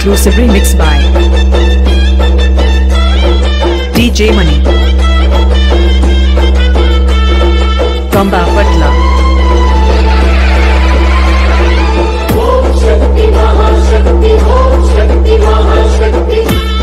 exclusively mixed by DJ Money from Bapatla. Om Shakti Mahashakti, Om Shakti Mahashakti.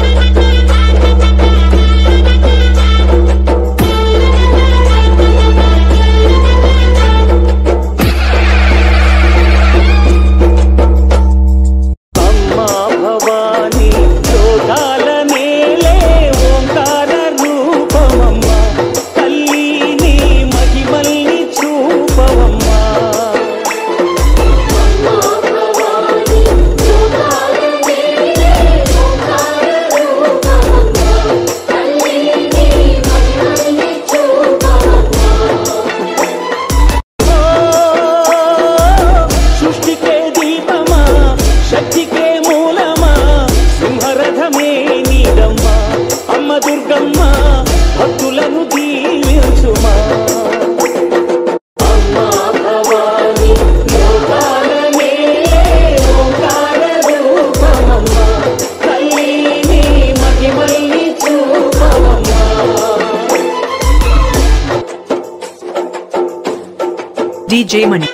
DJ Money.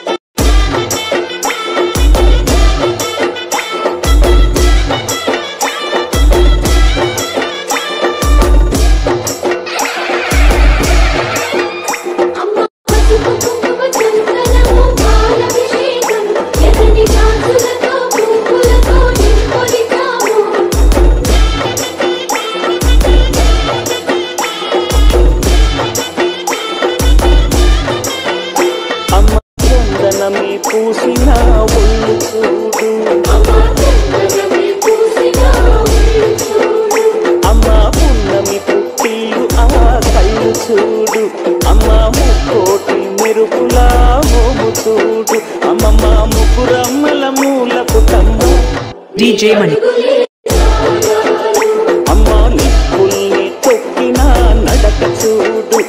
పూసిన ఒళ్ళు చూడు అమ్మ పున్నమి పుట్టిల్లు ఆ కళ్ళు చూడు అమ్మ ముక్కోటి మెరుపులా మోము చూడు అమ్మమ్మ ముగ్గురమ్మల మూల పుట్టమ్మ DJ Money అమ్మ నిప్పుల్ని తొక్కిన నడక చూడు